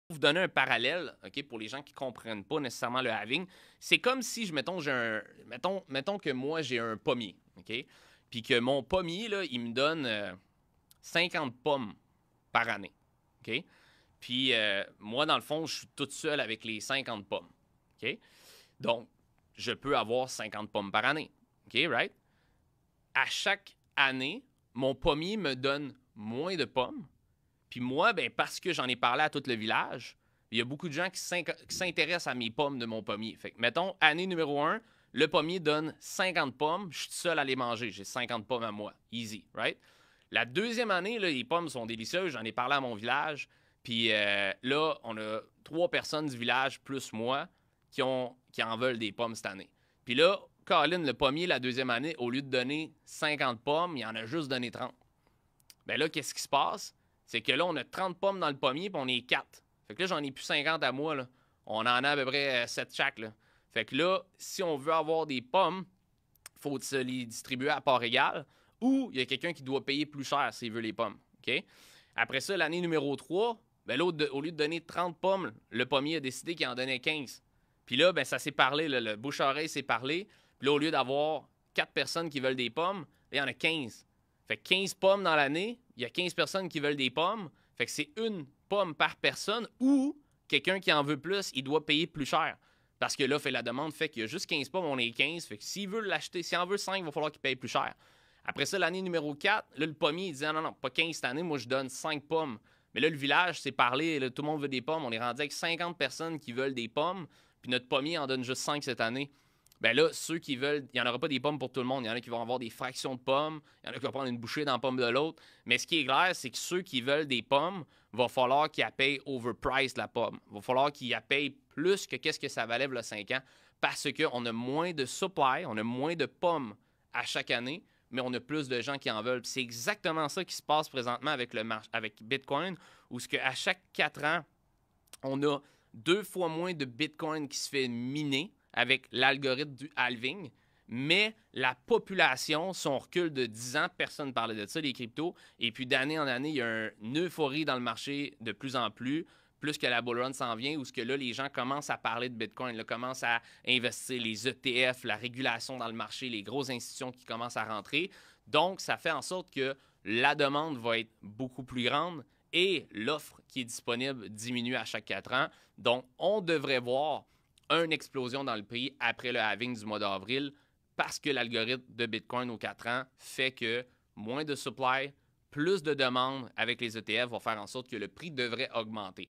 vous donner un parallèle, OK, pour les gens qui ne comprennent pas nécessairement le halving, c'est comme si, mettons, mettons que moi, j'ai un pommier, OK? Puis que mon pommier, là, il me donne 50 pommes par année, OK? Puis moi, dans le fond, je suis toute seule avec les 50 pommes, OK? Donc, je peux avoir 50 pommes par année, OK, right? À chaque année, mon pommier me donne moins de pommes. Puis moi, ben, parce que j'en ai parlé à tout le village, il y a beaucoup de gens qui s'intéressent à mes pommes de mon pommier. Fait que, mettons, année numéro 1, le pommier donne 50 pommes, je suis seul à les manger. J'ai 50 pommes à moi. Easy, right? La deuxième année, là, les pommes sont délicieuses, j'en ai parlé à mon village. Puis là, on a 3 personnes du village plus moi qui en veulent des pommes cette année. Puis là, Colin, le pommier, la deuxième année, au lieu de donner 50 pommes, il en a juste donné 30. Ben là, qu'est-ce qui se passe? C'est que là, on a 30 pommes dans le pommier, puis on est 4. Fait que là, j'en ai plus 50 à moi, là. On en a à peu près 7 chaque, là. Fait que là, si on veut avoir des pommes, il faut se les distribuer à part égale, ou il y a quelqu'un qui doit payer plus cher s'il veut les pommes, OK? Après ça, l'année numéro 3, ben là, au lieu de donner 30 pommes, le pommier a décidé qu'il en donnait 15. Puis là, ben ça s'est parlé, là, le bouche-oreille s'est parlé. Puis là, au lieu d'avoir 4 personnes qui veulent des pommes, il y en a 15. Fait que 15 pommes dans l'année, il y a 15 personnes qui veulent des pommes. Fait que c'est une pomme par personne ou quelqu'un qui en veut plus, il doit payer plus cher. Parce que là, fait la demande fait qu'il y a juste 15 pommes, on est 15. Fait que s'il veut l'acheter, s'il en veut 5, il va falloir qu'il paye plus cher. Après ça, l'année numéro 4, là, le pommier, il dit non, non, pas 15 cette année, moi, je donne 5 pommes. Mais là, le village s'est parlé, là, tout le monde veut des pommes. On est rendu avec 50 personnes qui veulent des pommes, puis notre pommier en donne juste 5 cette année. Ben là, ceux qui veulent, il n'y en aura pas des pommes pour tout le monde. Il y en a qui vont avoir des fractions de pommes, il y en a qui vont prendre une bouchée dans la pomme de l'autre. Mais ce qui est clair, c'est que ceux qui veulent des pommes, va falloir qu'ils payent overprice la pomme. Il va falloir qu'ils payent plus que qu'est-ce que ça valait le 5 ans parce qu'on a moins de supply, on a moins de pommes à chaque année, mais on a plus de gens qui en veulent. C'est exactement ça qui se passe présentement avec le avec Bitcoin, où ce que à chaque 4 ans, on a 2 fois moins de Bitcoin qui se fait miner avec l'algorithme du halving, mais la population, si on recule de 10 ans, personne ne parlait de ça, les cryptos, et puis d'année en année, il y a une euphorie dans le marché de plus en plus que la bull run s'en vient, où ce que là, les gens commencent à parler de Bitcoin, là, commencent à investir, les ETF, la régulation dans le marché, les grosses institutions qui commencent à rentrer. Donc, ça fait en sorte que la demande va être beaucoup plus grande et l'offre qui est disponible diminue à chaque 4 ans. Donc, on devrait voir une explosion dans le prix après le halving du mois d'avril parce que l'algorithme de Bitcoin aux 4 ans fait que moins de supply, plus de demande avec les ETF va faire en sorte que le prix devrait augmenter.